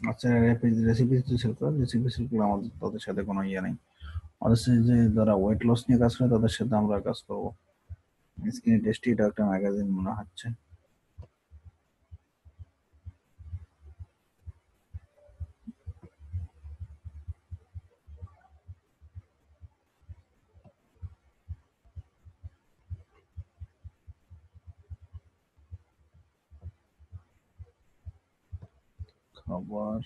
আচ্ছা, রেসিপি ছিল তো, রেসিপি ছিল আমাদের, তাদের সাথে কোনো ইয়ে নেই। আমাদের সাথে যে যারা ওয়েট লস নিয়ে কাজ করে তাদের সাথে আমরা কাজ করবো। স্কিনি টেস্টি এটা একটা ম্যাগাজিন মনে হচ্ছে। খাবার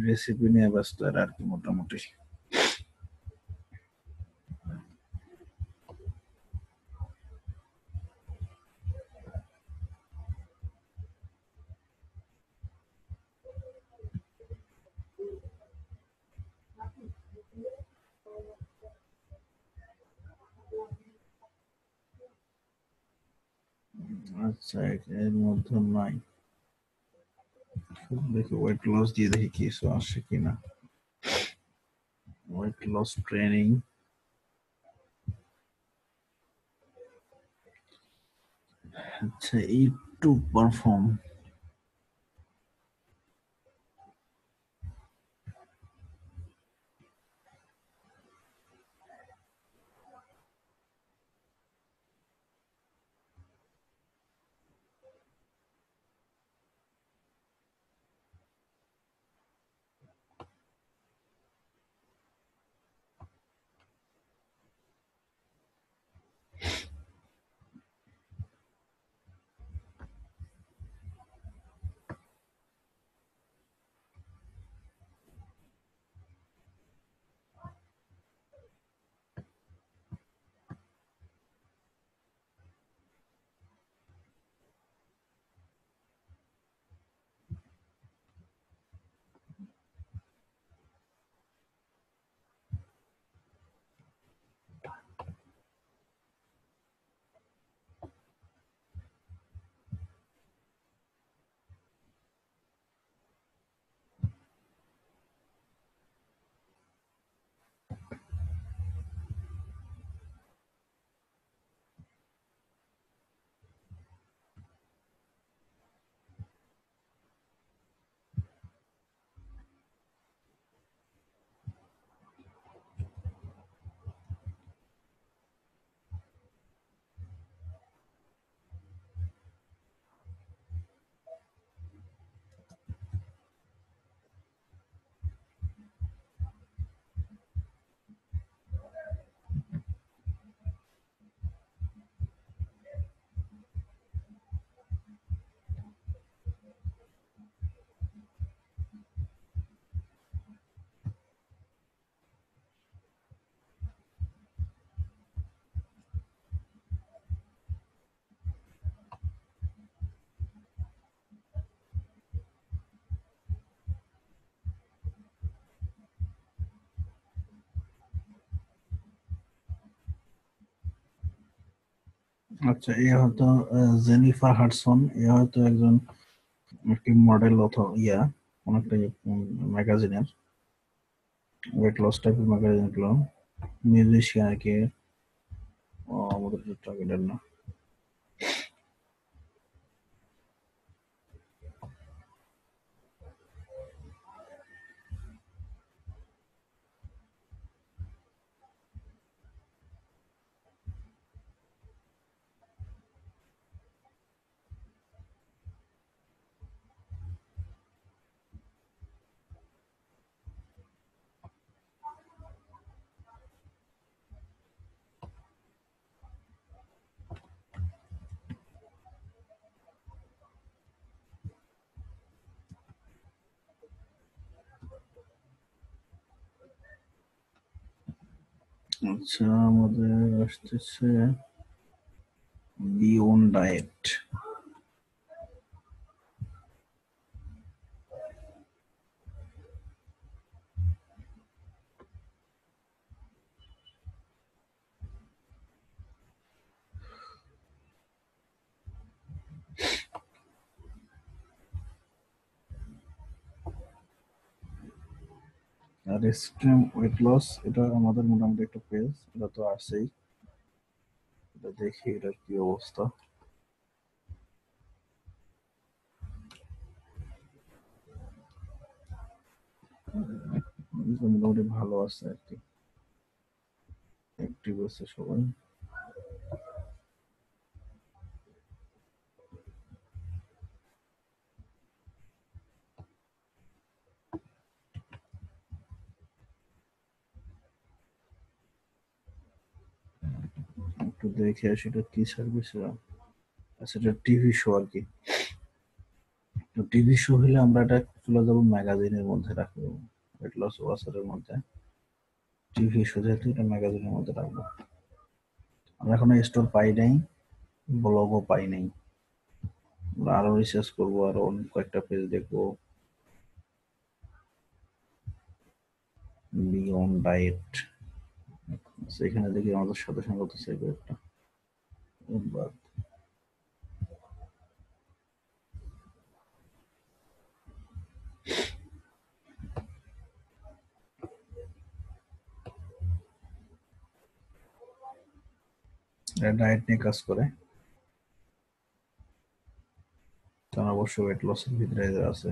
রেসিপি নিয়ে ব্যস্ত এরা আর কি মোটামুটি। আচ্ছা, এর মধ্যে নাই, দেখি ওয়েট লস দিয়ে দেখি কিছু আসে কিনা। ওয়েট লস ট্রেনিং, আচ্ছা এই টু পারফর্ম। আচ্ছা, এ হয়তো জেনিফার হাডসন, এ হয়তো একজন একটি মডেল অথবা ইয়া কোন একটা ম্যাগাজিনের, ওয়েট লস টাইপের ম্যাগাজিন গুলো, মিউজিশিয়ান আর কি। ও আমাদের টার্গেটের না। আচ্ছা, আমাদের আসতেছে বিয়ন ডায়েট। আর এক্সট্রিম ওয়েট লস, এটা আমাদের মোটামুটি একটা পেজ, এটা তো আছেই। এটা দেখি এটার কি অবস্থা। মোটামুটি ভালো আছে আর কি, অ্যাক্টিভ আছে সবাই। একটু দেখে আসি এটা কি সার্ভিস। আচ্ছা, এটা টিভি শো আর কি। তো টিভি শো হলে আমরা এটা চলে যাবো ম্যাগাজিনের মধ্যে রাখবো, ওয়েট লস ওয়াচারের মধ্যে। টিভি শো যেহেতু এটা ম্যাগাজিনের মধ্যে রাখবো। আমরা এখনো স্টোর পাই নাই, ব্লগও পাই নাই। আমরা আরো রিসার্চ করবো, আরো অনেক কয়েকটা পেজ দেখবো। বিয়ন্ড ডায়েট, সেখানে দেখি আমাদের সাথে সঙ্গত চাইবে একটা। ডায়েট নিয়ে কাজ করে, তারা অবশ্য ওয়েট লসের ভিতরে আছে।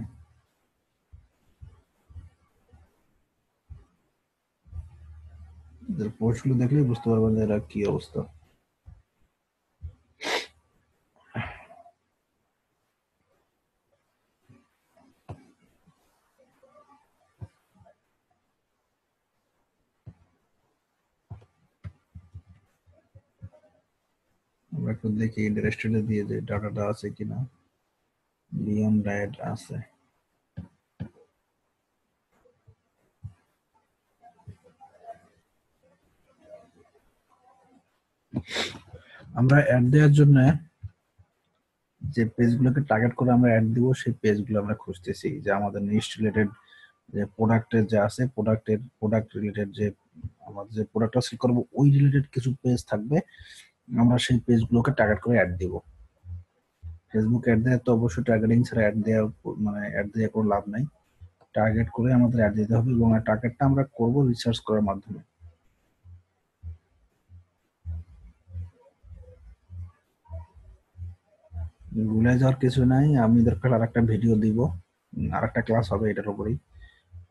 এদের পোস্টগুলো দেখলেই বুঝতে পারবেন যে এরা কি অবস্থা। আমরা একটু দেখি ইন্টারেস্টেড দিয়ে যে ডাটাটা আছে কিনা। বিয়ন্ড ডায়েট আছে। আমরা অ্যাড দেওয়ার জন্য যে পেজগুলোকে টার্গেট করে আমরা অ্যাড দিব, সেই পেজগুলো আমরা খুঁজতেছি, যে আমাদের নিশ রিলেটেড, যে প্রোডাক্টের যে আছে, প্রোডাক্ট রিলেটেড, যে আমাদের যে প্রোডাক্টটা সেল করবো ওই রিলেটেড কিছু পেজ থাকবে, আমরা সেই পেজগুলোকে টার্গেট করে অ্যাড দিব। ফেসবুক অ্যাড দেওয়া তো অবশ্যই টার্গেটিং ছাড়া অ্যাড দেওয়া, মানে অ্যাড দিয়ে কোনো লাভ নাই। টার্গেট করে আমাদের অ্যাড দিতে হবে, এবং টার্গেটটা আমরা করব রিসার্চ করার মাধ্যমে। ভুলে যাওয়ার কিছু নাই, আমি দরকার আর একটা ভিডিও দিব, আর একটা ক্লাস হবে এটার উপরেই।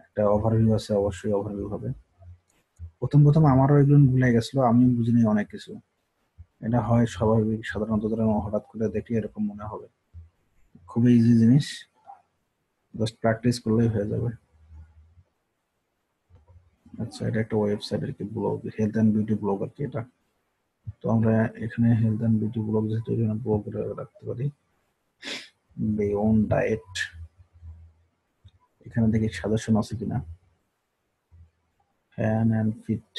একটা ওভারভিউ আছে, অবশ্যই ওভারভিউ হবে। প্রথম আমারও এগুলো ভুলে গেছিল, আমি বুঝিনি অনেক কিছু। এটা হয় স্বাভাবিক, সাধারণত যারা হঠাৎ করে দেখলে এরকম মনে হবে। খুবই ইজি জিনিস, জাস্ট প্র্যাকটিস করলেই হয়ে যাবে। আচ্ছা, এটা একটা ওয়েবসাইট আর কি, blog, health and beauty blog আর কি এটা। তো আমরা এখানে হেলথ অ্যান্ড বিউটি ব্লগ যেহেতু এখানে ব্লগ রাখতে পারি। বিয়ন্ড ডায়েট, এখানে দেখি সাজেশন আছে কিনা। ফ্যান অ্যান্ড ফিট,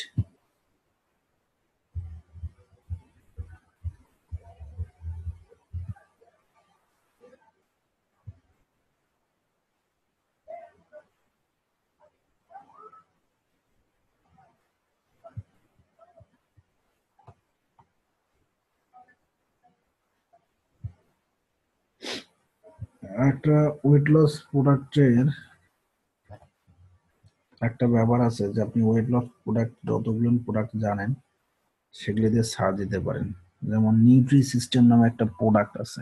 একটা ওয়েট লস প্রোডাক্টের একটা ব্যাপার আছে, যে আপনি ওয়েট লস প্রোডাক্ট যতগুলো প্রোডাক্ট জানেন সেগুলি দিয়ে ছাড় দিতে পারেন। যেমন নিউট্রি সিস্টেম নামে একটা প্রোডাক্ট আছে,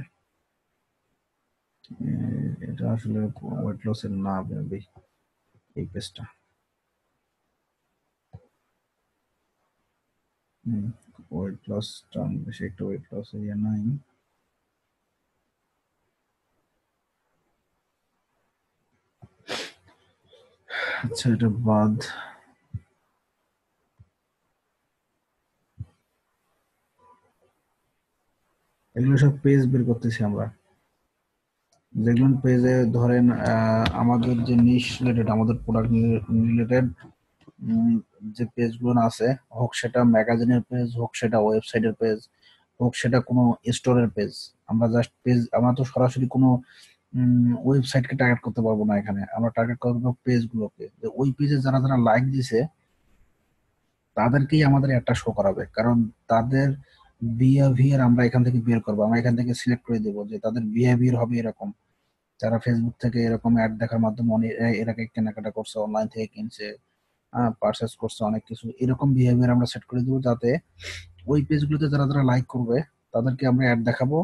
এটা আসলে ওয়েট লসের না, মেবি এই পেজটা। ওয়েট লস টার্ম, বেশি একটা ওয়েট লস ইয়ে নাই। আচ্ছা, এটা বাদ। এগুলো সব পেজ বের করতেছি আমরা, যেগুলো পেজে ধরেন আমাদের যে নিশ রিলেটেড, আমাদের প্রোডাক্ট রিলেটেড যে পেজগুলো আছে, হোক সেটা ম্যাগাজিনের পেজ, হোক সেটা ওয়েবসাইটের পেজ, হোক সেটা কোনো স্টোরের পেজ। আমরা জাস্ট পেজ, আমরা তো সরাসরি কোনো ওয়েবসাইটকে টার্গেট করতে পারবো না, এখানে আমরা টার্গেট করবো পেজগুলোকে, যে ওই পেজে যারা যারা লাইক দিছে তাদেরকেই আমাদের একটা শো করাবে, কারণ তাদের বিহেভিয়ার আমরা এখান থেকে বের করবো। আমরা এখান থেকে সিলেক্ট করে দেবো যে তাদের বিহেভিয়ার হবে এরকম, যারা ফেসবুক থেকে এরকম অ্যাড দেখার মাধ্যমে অনেক এর আগে কেনাকাটা করছে, অনলাইন থেকে কিনছে, পারচেজ করছে অনেক কিছু, এরকম বিহেভিয়ার আমরা সেট করে দিব যাতে ওই পেজগুলোতে যারা যারা লাইক করবে তাদেরকে আমরা অ্যাড দেখাবো,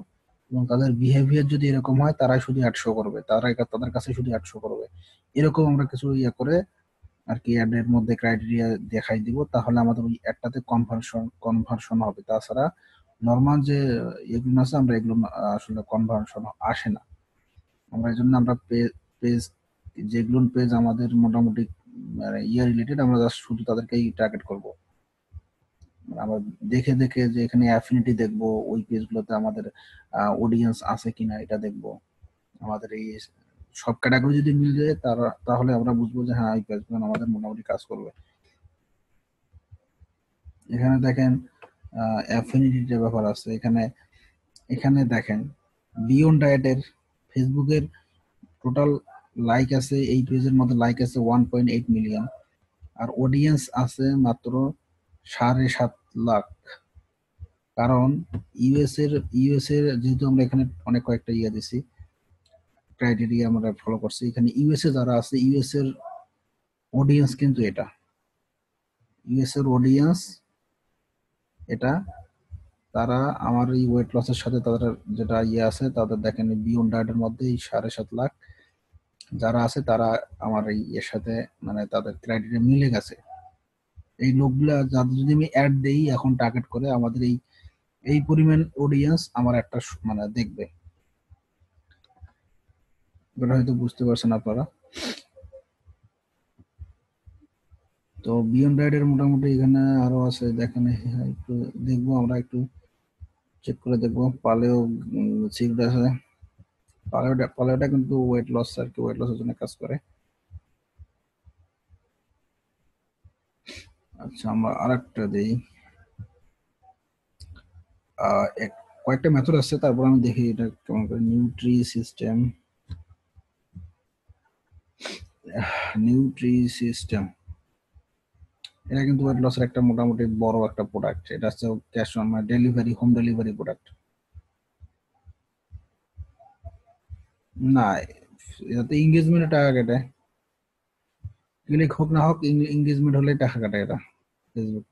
এবং তাদের বিহেভিয়ার যদি এরকম হয় তারাই শুধু অ্যাড শো করবে, তাদের কাছে শুধু অ্যাড শো করবে। এরকম আমরা কিছু ইয়ে করে আর কি অ্যাডের মধ্যে ক্রাইটেরিয়া দেখাই দিব, তাহলে আমাদের ওই অ্যাডটাতে কনভার্সন হবে। তাছাড়া নর্মাল যে এগুলো আছে আমরা এগুলো আসলে কনভার্সন আসে না। আমরা এই জন্য আমরা পেজ, যেগুলো পেজ আমাদের মোটামুটি ইয়ে রিলেটেড, আমরা জাস্ট শুধু তাদেরকেই টার্গেট করব। আমরা দেখে দেখে যে এখানে অ্যাফিনিটি দেখবো, ওই পেজগুলোতে আমাদের অডিয়েন্স আছে কিনা এটা দেখবো। আমাদের এই সব ক্যাটাগরি যদি মিল যায় তাহলে আমরা বুঝবো যে হ্যাঁ এই পেজগুলো আমাদের মোটামুটি কাজ করবে। এখানে দেখেন অ্যাফিনিটির ব্যাপার আছে এখানে। এখানে দেখেন বিয়ন্ড ডায়েটের ফেসবুকের টোটাল লাইক আছে, এই পেজের মধ্যে লাইক আছে 1.8 মিলিয়ন, আর অডিয়েন্স আছে মাত্র 7.5 লাখ। কারণ ইউএস এর যেহেতু আমরা এখানে অনেক কয়েকটা ইয়ে দিছি, ক্রাইটেরিয়া আমরা ফলো করছি, এখানে ইউএসএ যারা আছে ইউএস এর অডিয়েন্স কিন্তু এটা, ইউএস এর অডিয়েন্স এটা, তারা আমার এই ওয়েট লসের সাথে তাদের যেটা ইয়ে আছে, তাদের দেখেন বিয়ন্ড ডায়েটের মধ্যে এই 7.5 লাখ যারা আছে তারা আমার এই এর সাথে মানে তাদের ক্রাইটেরিয়া মিলে গেছে। এই লোকগুলা যাদের যদি আমি অ্যাড দেই এখন টার্গেট করে, আমাদের এই এই পরিমাণ অডিয়েন্স আমার একটা মানে দেখবে। এটা হয়তো বুঝতে পারছেন আপনারা। তো বিয়ন্ড রাইডের মোটামুটি এখানে আরো আছে দেখেন, একটু দেখবো, আমরা একটু চেক করে দেখবো। পালেও সিগড আছে, পালেওটা কিন্তু ওয়েট লস আর কি, ওয়েট লসের জন্য কাজ করে। আচ্ছা আমরা আরেকটা দিই, কয়েকটা মেথড আছে, তারপর আমি দেখি এটা কেমন করে। নিউট্রি সিস্টেম এটা কিন্তু ওয়েট লসের একটা মোটামুটি বড় একটা প্রোডাক্ট। এটা হচ্ছে ক্যাশ অন মানে ডেলিভারি, হোম ডেলিভারি প্রোডাক্ট। না, এটাতে এঙ্গেজমেন্টে টাকা কাটে, ক্লিক হোক না হোক এঙ্গেজমেন্ট হলে টাকা কাটে এটা ফেসবুক।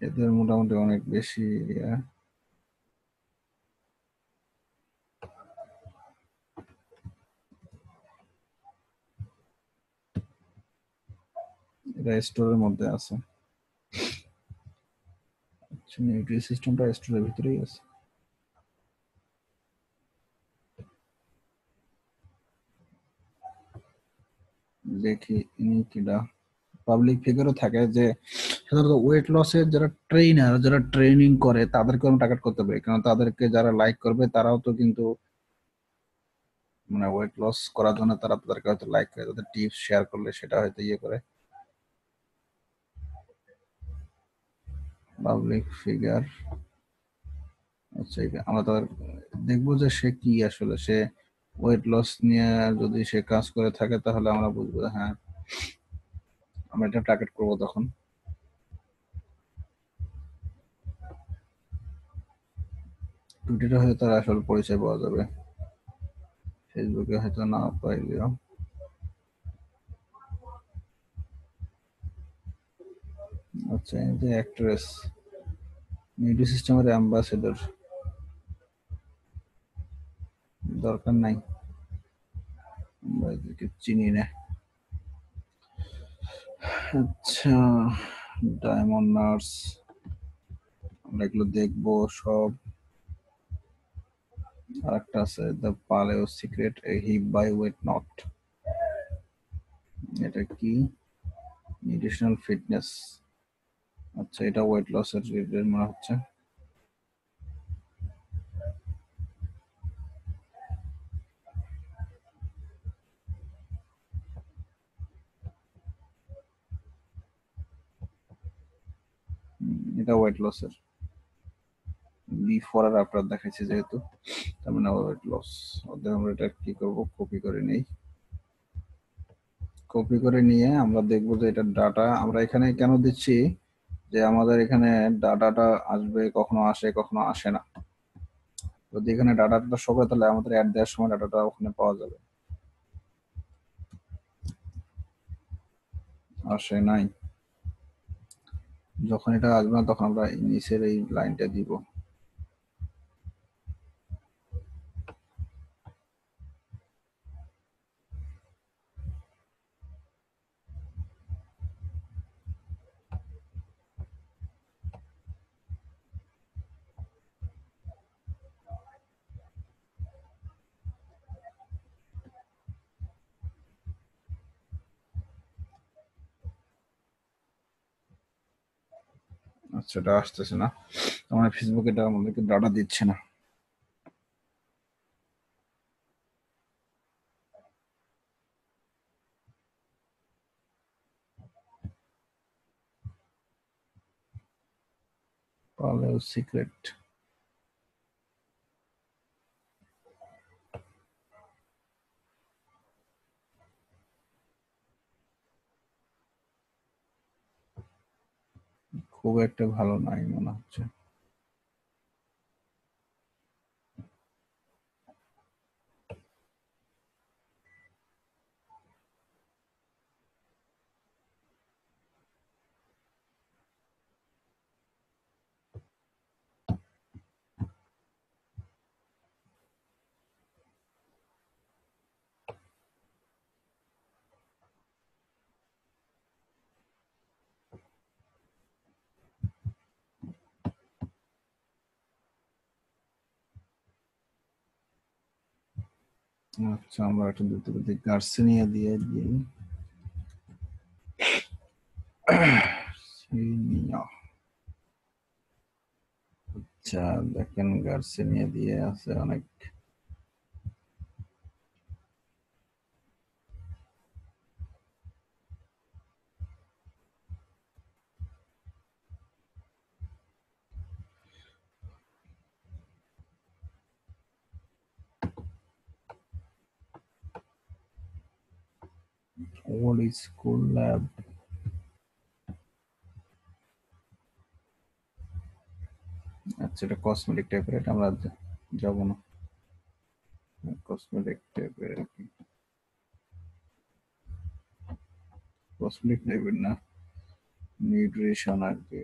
এদের মোটামুটি অনেক বেশি এটা স্টোরের মধ্যে আছে। আচ্ছা নিউট্রি সিস্টেমটা স্টোরের ভিতরেই আছে। দেখি ইনি কিডা, পাবলিক ফিগারও থাকে যে সাধারণত ওয়েট লসের যারা ট্রেনার, যারা ট্রেনিং করে তাদেরকে আমরা টার্গেট করতে পারি, কারণ তাদেরকে যারা লাইক করবে তারাও তো কিন্তু মানে ওয়েট লস করার জন্য তারা তাদেরকে হয়তো লাইক করে, তাদের টিপস শেয়ার করলে সেটা হয়তো ইয়ে করে। পাবলিক ফিগার, আচ্ছা আমরা তাদের দেখবো যে সে কি আসলে, সে ওয়েট লস নিয়ে যদি সে কাজ করে থাকে তাহলে আমরা বুঝবো হ্যাঁ আমরা এটা টার্গেট করবো। তখন টুইটারে হয়তো তার আসল পরিচয় পাওয়া যাবে, ফেসবুকে হয়তো না পাইলেও। আচ্ছা এই যে অ্যাক্ট্রেস, মিউজিক সিস্টেমের অ্যাম্বাসেডর, দরকার নাই, আমরা এদেরকে চিনি না। আচ্ছা ডায়মন্ড নার্স, আমরা এগুলো দেখবো সব। আর একটা আছে the paleo secret a hip by weight not, এটা কি? নিউট্রিশনাল ফিটনেস, আচ্ছা এটা ওয়েট লসের রিলেটেড মনে হচ্ছে। এটা ওয়েট লসের, বিফোর আর আফটার দেখাইছে যেহেতু, তার মানে ওয়েট লস। অতএব আমরা এটা কি করব, কপি করে নেই। কপি করে নিয়ে আমরা দেখব যে এটা ডাটা আমরা এখানে কেন দিচ্ছি, যে আমাদের এখানে ডাটাটা আসবে, কখনো আসে কখনো আসে না। যদি এখানে ডাটাটা শো করে তাহলে আমাদের অ্যাড দেওয়ার সময় ডাটাটা ওখানে পাওয়া যাবে। আসে নাই, যখন এটা আসবে না তখন আমরা নিচের এই লাইনটা দিব। আচ্ছা, এটা আসতেছে না, আমার ফেসবুক এটা আমাদেরকে ডাটা দিচ্ছে না। পালেও সিক্রেট খুব একটা ভালো নাই মনে হচ্ছে। আচ্ছা, আমরা একটা দিতে পারি গার্সিনিয়া দিয়ে দিই। আচ্ছা, দেখেন গার্সিনিয়া দিয়ে আছে অনেক। ওল্ড স্কুল ল্যাব, আচ্ছা এটা কসমেটিক টাইপের, এটা আমরা যাব না। কসমেটিক টাইপের আর কি, কসমেটিক টাইপের না, নিউট্রিশন আর কি।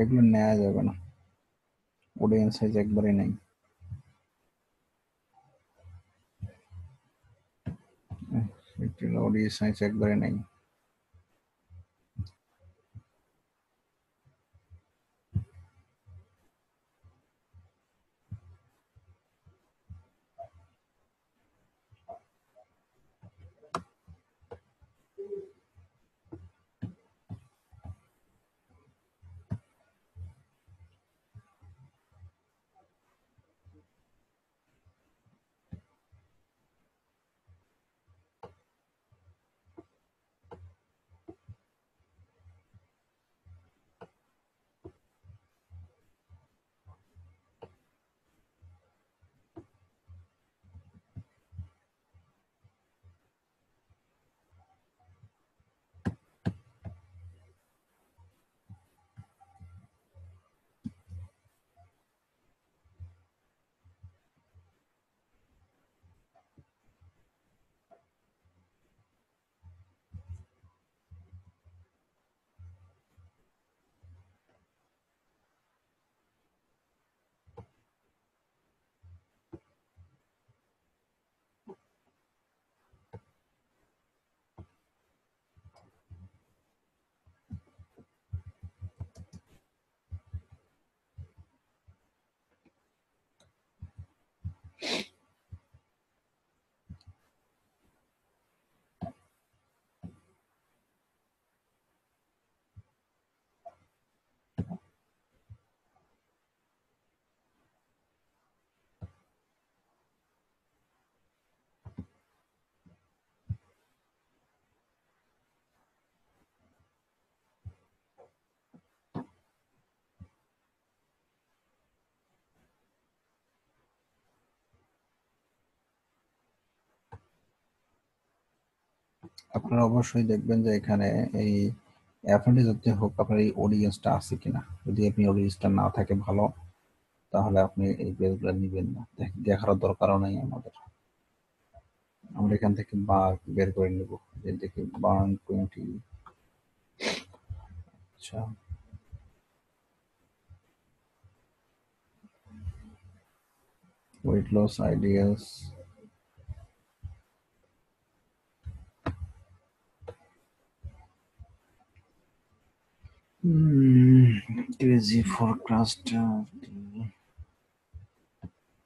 এগুলো নেওয়া যাবে না, অডিয়েন্স সাইজ একবারে নাই। অডিয়েন্স সাইজ একবারে নাই। আপনারা অবশ্যই দেখবেন যে এখানে এই অ্যাপেন্ডি যাতে হোক আপনার এই অডিয়েন্সটা আছে কিনা। যদি আপনি অডিয়েন্সটা না থাকে ভালো, তাহলে আপনি এই পেজগুলো নিবেন না, দেখার দরকারও নেই আমাদের। আমরা এখান থেকে বার বের করে নেব, যে দেখি বার্ন 20। আচ্ছা, weight loss ideas, crazy forecast,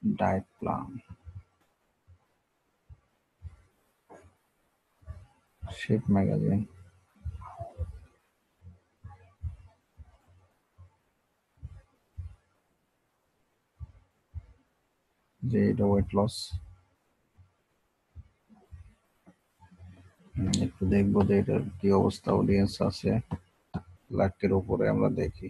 diet plan, shape magazine, যে এটা ওয়েট লস। একটু দেখবো যে এটার কি অবস্থা, অডিয়েন্স আছে লাখের উপরে, আমরা দেখি।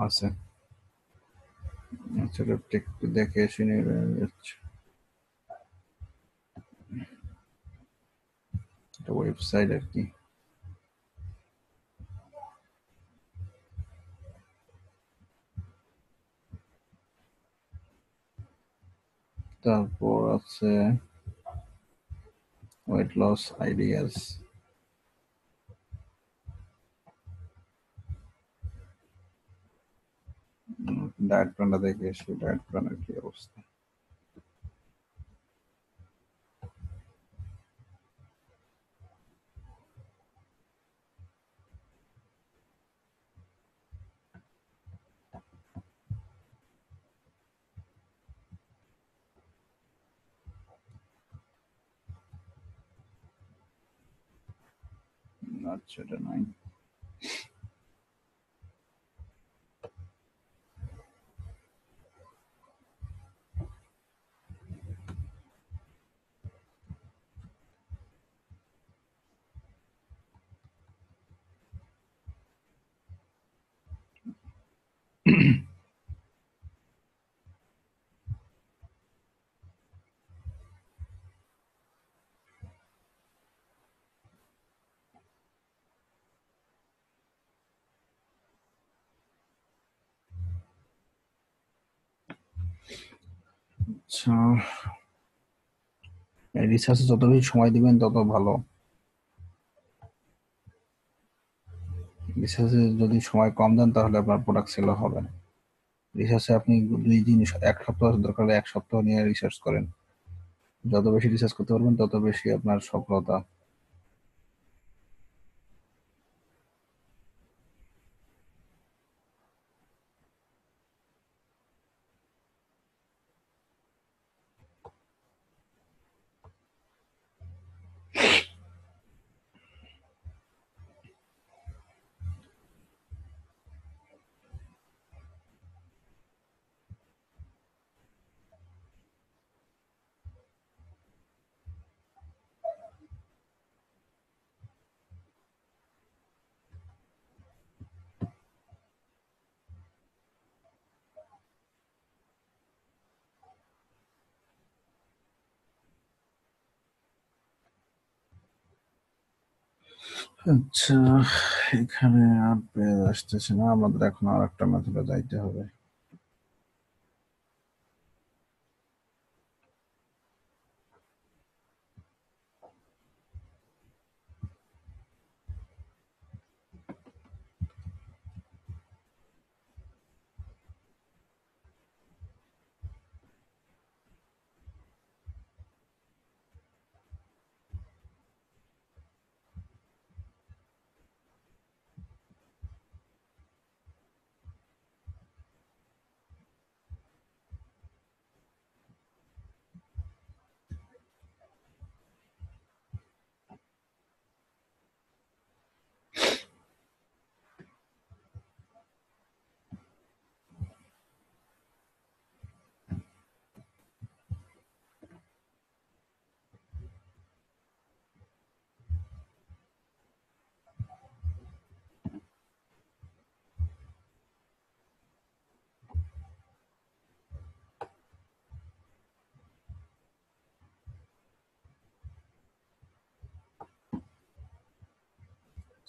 আছে, আচ্ছা একটু দেখে শুনে যাচ্ছে। এটা ওয়েবসাইট আর কি। তারপর আছে ওয়েট লস আইডিয়াস, ডায়েট প্ল্যানটা দেখে এসে ডায়েট প্ল্যানের কি অবস্থা। আচ্ছা, এটা নাই। আচ্ছা, রিসার্চে যত বেশি সময় দিবেন তত ভালো। রিসার্চে যদি সময় কম দেন তাহলে আপনার প্রোডাক্ট সেলও হবে না। রিসার্চে আপনি 2 দিন, 1 সপ্তাহ, দরকার হলে 1 সপ্তাহ নিয়ে রিসার্চ করেন। যত বেশি রিসার্চ করতে পারবেন তত বেশি আপনার সফলতা। আচ্ছা, এখানে আর পেজ আসতেছে না, আমাদের এখন আর একটা মেথডে যাইতে হবে।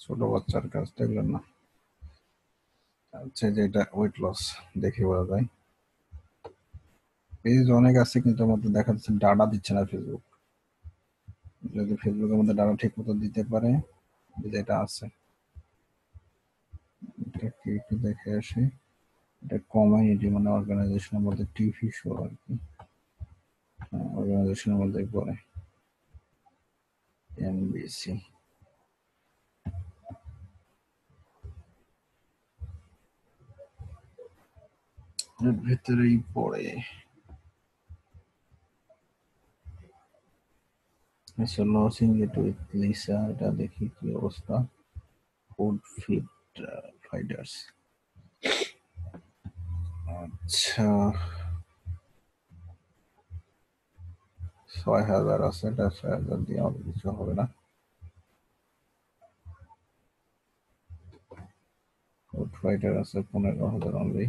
ছোট বাচ্চার কাজ দেখলেন না। আচ্ছা, যে এটা ওয়েট লস দেখে বলা যায়। পেজ অনেক আছে কিন্তু আমাদের দেখা যাচ্ছে ডাটা দিচ্ছে না ফেসবুক। যদি ফেসবুকের মধ্যে ডাটা ঠিক মতো দিতে পারে, যেটা আছে এটা কি একটু দেখে আসি। এটা কমিউনিটি মানে অর্গানাইজেশনের মধ্যে টিভি শো আর কি, অর্গানাইজেশনের মধ্যে পড়ে এনবিসি এর ভিতরেই পড়ে। আচ্ছা, লসিং ইট উইথ লিসা, এটা দেখি কি অবস্থা। ফুড ফিট ফাইটার্স, আচ্ছা ৬,০০০ আছে, এটা ৬,০০০ দিয়ে আমাদের কিছু হবে না। ফুড ফাইটার আছে ১৫,০০০ অনলি।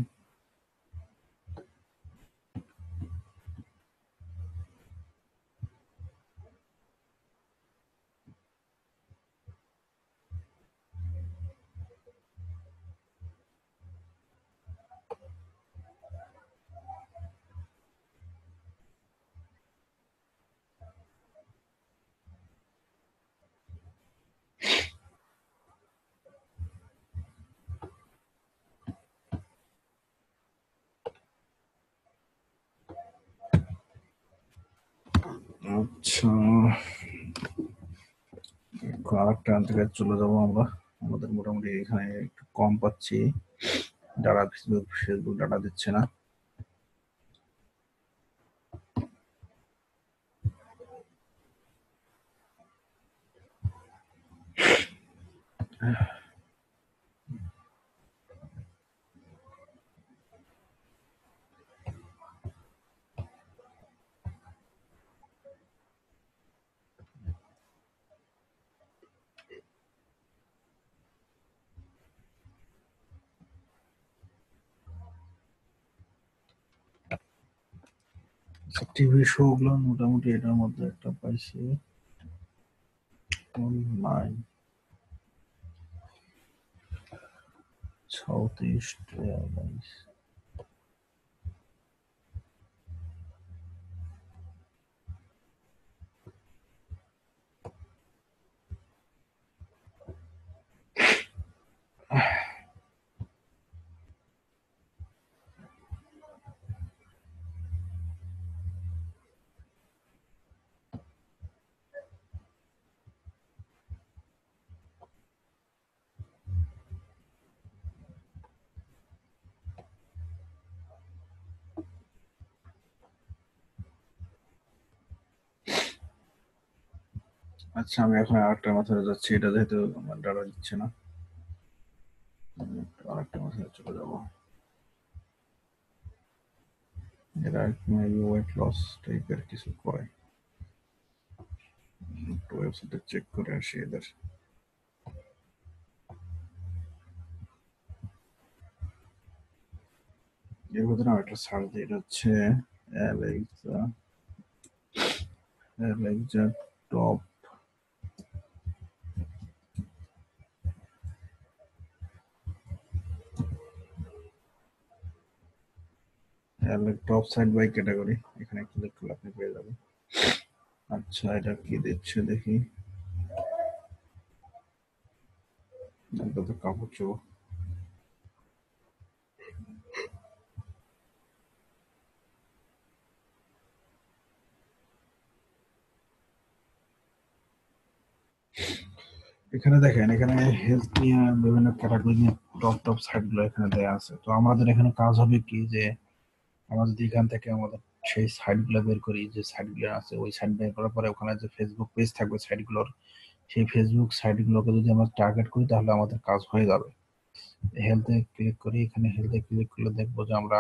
আচ্ছা, আরেকটা জায়গায় চলে যাবো আমরা। আমাদের মোটামুটি এখানে একটু কম পাচ্ছি ডাটা, ফেসবুক ডাটা দিচ্ছে না। টিভি শো গুলো মোটামুটি এটার মধ্যে একটা পাইছি নাই, সাউথ ইস্ট এয়ারলাইন্স। আচ্ছা, আমি এখন আরেকটা মাথায় যাচ্ছি, এটা যেহেতু আমার ডাটা দিচ্ছে না, আরেকটা মাথায় চলে যাবো। এরা মেবি ওয়েট লস টাইপের কিছু করে, একটু ওয়েবসাইটে চেক করে আসি এদের। এর মধ্যে না একটা সার্চ দিই, এটা হচ্ছে Alexa, Alexa top, top side by category, এখানে ক্লিক করলে আপনি পেয়ে যাবেন। আচ্ছা, এটা কি দিচ্ছে দেখি, এটা তো কাপড় চোপড়। এখানে দেখেন, এখানে হেলথ নিয়ে বিভিন্ন ক্যাটাগরি নিয়ে টপ টপ সাইট গুলো এখানে দেয়া আছে। তো আমাদের এখানে কাজ হবে কি, যে আমরা যদি এখান থেকে আমাদের সেই সাইট গুলো বের করি, যে সাইট গুলো আছে ওই সাইট বের করার পরে ওখানে যে ফেসবুক পেজ থাকবে সাইট গুলোর, সেই ফেসবুক সাইট গুলোকে যদি আমরা টার্গেট করি তাহলে আমাদের কাজ হয়ে যাবে। হেলথে ক্লিক করি, এখানে হেলথে ক্লিক করলে দেখবো যে আমরা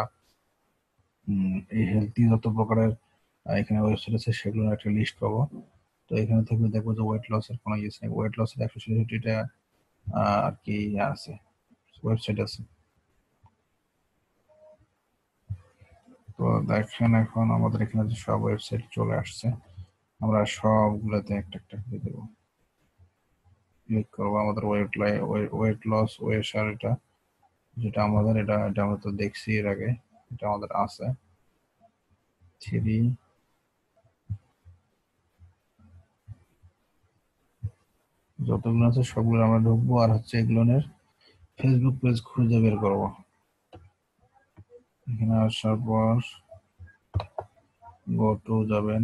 এই হেলথি যত প্রকারের এখানে ওয়েবসাইট আছে সেগুলোর একটা লিস্ট পাবো। তো এখানে থেকে দেখবো যে ওয়েট লসের কোনো ইয়ে নেই, ওয়েট লসের ১৬৬টা আর কি আছে, ওয়েবসাইট আছে। তো দেখেন এখন আমাদের এখানে যে সব ওয়েবসাইট চলে আসছে, আমরা সবগুলোতে একটা একটা করে দেবো। ক্লিক করবো, আমাদের ওয়েট লস ওয়েসার এটা, যেটা আমাদের এটা আমরা তো দেখছি এর আগে, এটা আমাদের আছে 3। যতগুলো আছে সবগুলো আমরা ঢুকবো, আর হচ্ছে এগুলোনের ফেসবুক পেজ খুঁজে বের করবো। এখানে আসার পর গো টু যাবেন,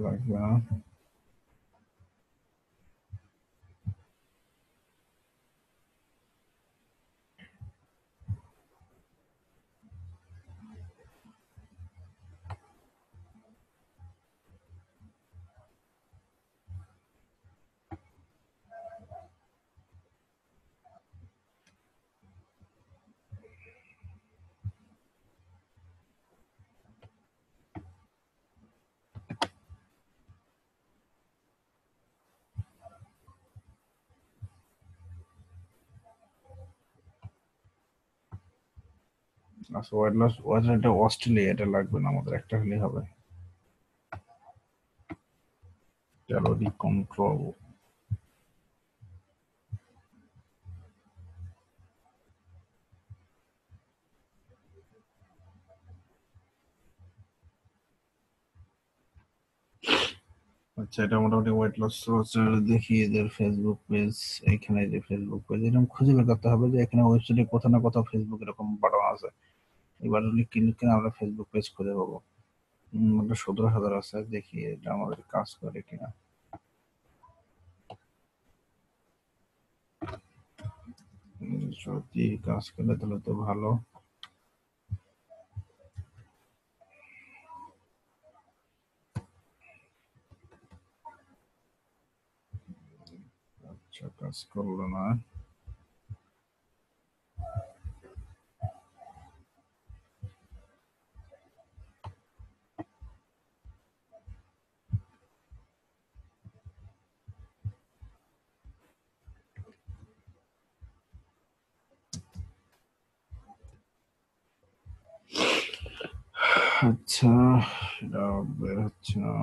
লাগবে না। আচ্ছা, ওয়েট লস ওয়েসার এটা অস্ট্রেলিয়া, এটা লাগবে না আমাদের, একটা হলেই হবে। ক্যালোরি কন্ট্রোল, আচ্ছা এটা মোটামুটি ওয়েট লস দেখি এদের ফেসবুক পেজ। এখানে যে ফেসবুক পেজ এরকম খুঁজে বের করতে হবে যে এখানে ওয়েবসাইটে কোথাও না কোথাও ফেসবুক এরকম বাটন আছে, এবার ক্লিক করে আমরা ফেসবুক পেজ খুঁজে পাবো। ওটা 17,000 আছে, দেখি এটা আমাদের কাজ করে কিনা। যদি কাজ করে তাহলে তো ভালো। আচ্ছা কাজ করলো না। আচ্ছা এটা বের হচ্ছে না।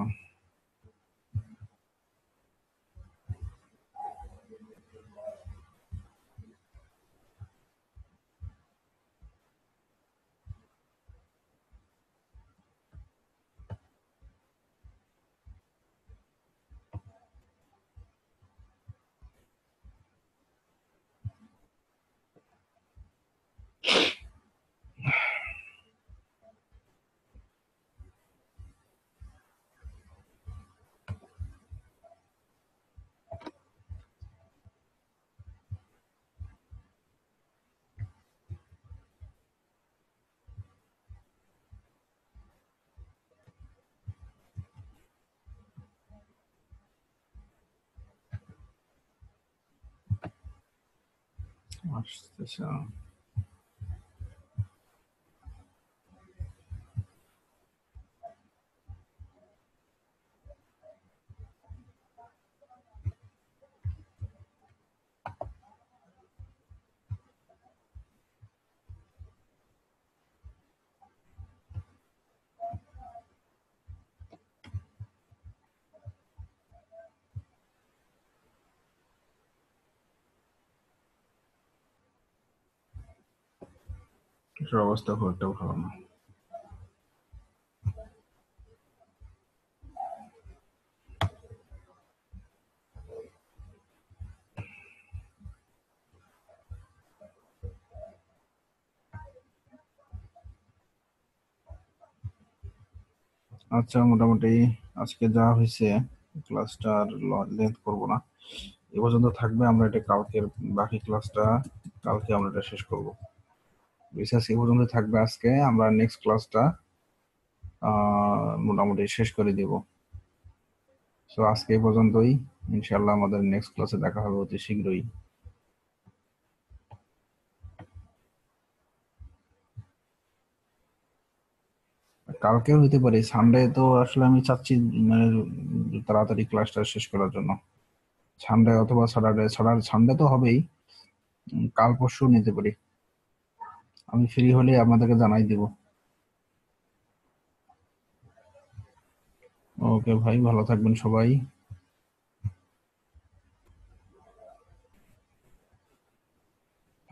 আসতেছে না। এটার অবস্থা খুব একটা ভালো না। আচ্ছা মোটামুটি আজকে যা হয়েছে, ক্লাসটা আর লেন্থ করবো না, এ পর্যন্ত থাকবে। আমরা এটা কালকের বাকি ক্লাসটা কালকে আমরা এটা শেষ করব। রিসার্চ এ পর্যন্ত থাকবে আজকে, আমরা নেক্সট ক্লাসটা মোটামুটি শেষ করে দিব। সো আজকে এই পর্যন্তই, ইনশাল্লাহ আমাদের নেক্সট ক্লাসে দেখা হবে অতি শীঘ্রই। কালকেও হইতে পারে, সানডে তো আসলে আমি চাচ্ছি মানে তাড়াতাড়ি ক্লাসটা শেষ করার জন্য। সানডে অথবা স্যাটারডে, সানডে তো হবেই, কাল পরশু নিতে পারি। আমি ফ্রি হলে আপনাদেরকে জানাই দিব। ওকে ভাই, ভালো থাকবেন সবাই।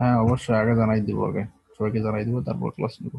হ্যাঁ অবশ্যই, আগে জানাই দিব, আগে সবাইকে জানাই দিব, তারপর ক্লাস নিব।